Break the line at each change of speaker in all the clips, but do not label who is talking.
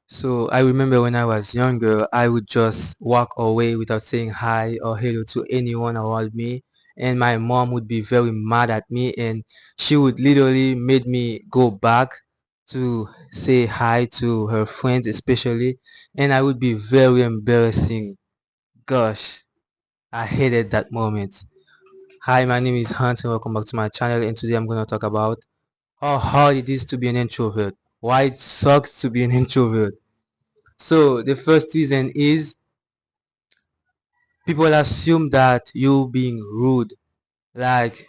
So I remember when I was younger, I would just walk away without saying hi or hello to anyone around me. And my mom would be very mad at me, and she would literally made me go back to say hi to her friends especially. And I would be very embarrassing. Gosh, I hated that moment. Hi, my name is Hans and welcome back to my channel, and today I'm going to talk about how hard it is to be an introvert. Why it sucks to be an introvert. So the first reason is people assume that you being rude, like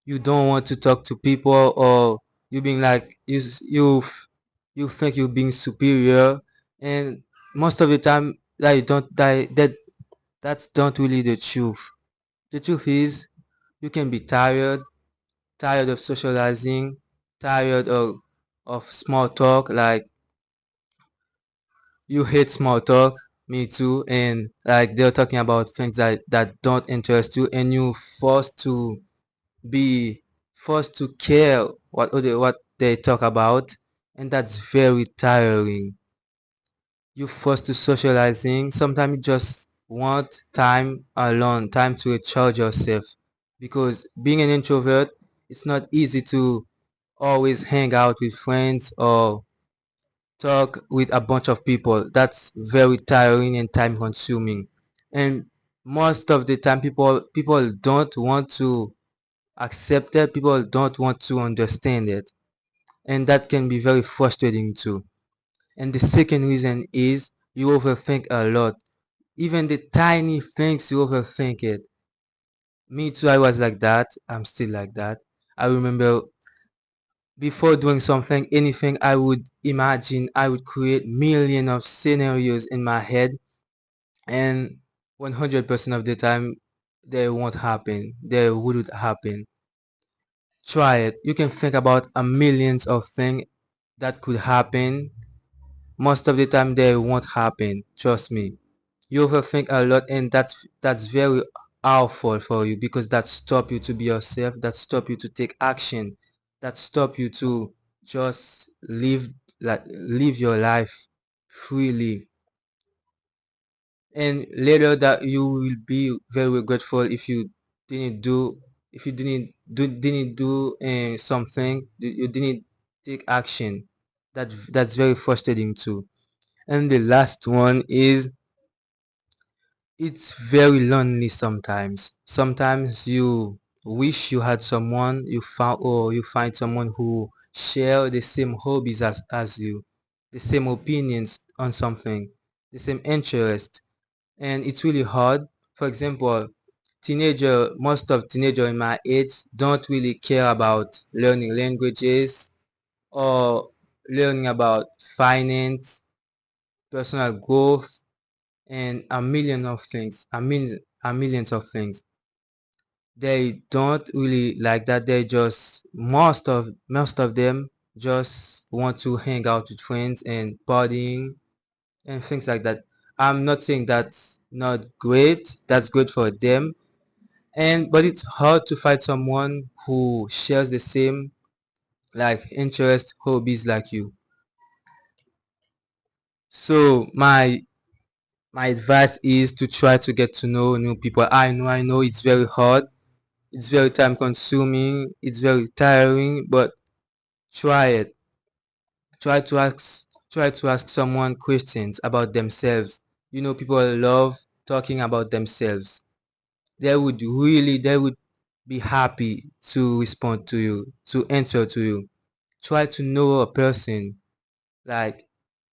you don't want to talk to people, or you being like you think you're being superior, and most of the time that you don't that's not really the truth. The truth is you can be tired of socializing, tired of small talk, like you hate small talk, me too, and like they're talking about things that don't interest you, and you forced to be forced to care what they talk about, and that's very tiring. You forced to socializing. Sometimes you just want time alone, time to recharge yourself, because being an introvert, it's not easy to always hang out with friends or talk with a bunch of people. That's very tiring and time consuming. And most of the time people don't want to accept it, people don't want to understand it. And that can be very frustrating too. And the second reason is you overthink a lot. Even the tiny things you overthink it. Me too, I was like that. I'm still like that. I remember before doing something, anything I would imagine, I would create millions of scenarios in my head, and 100% of the time, they won't happen. They wouldn't happen. Try it. You can think about a millions of things that could happen. Most of the time, they won't happen. Trust me. You overthink a lot, and that's very harmful for you, because that stop you to be yourself, that stop you to take action, that stop you to just live your life freely. And later that you will be very regretful didn't do if you didn't do something, you didn't take action. That's very frustrating too. And the last one is it's very lonely sometimes. Sometimes you wish you had someone you found, or you find someone who share the same hobbies as you, the same opinions on something, the same interest. And it's really hard. For example, most of teenager in my age don't really care about learning languages or learning about finance, personal growth, and a million of things, a millions of things. They don't really like that. They just most of them just want to hang out with friends and partying and things like that. I'm not saying that's not great. That's good for them. And but it's hard to find someone who shares the same like interest, hobbies like you. So my advice is to try to get to know new people. I know it's very hard. It's very time consuming. It's very tiring, but try it. Try to ask try to ask someone questions about themselves. People love talking about themselves. They would be happy to respond to you, to answer to you. Try to know a person. Like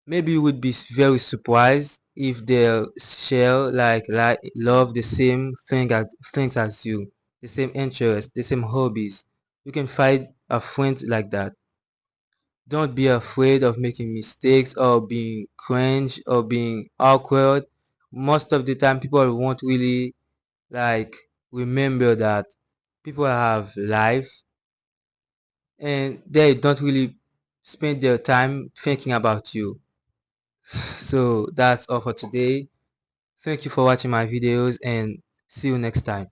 maybe you would be very surprised if they share like love the same things as you, the same interests, the same hobbies. You can find a friend like that. Don't be afraid of making mistakes or being cringe or being awkward. Most of the time people won't really like remember that people have life, and they don't really spend their time thinking about you. So that's all for today. Thank you for watching my videos, and see you next time.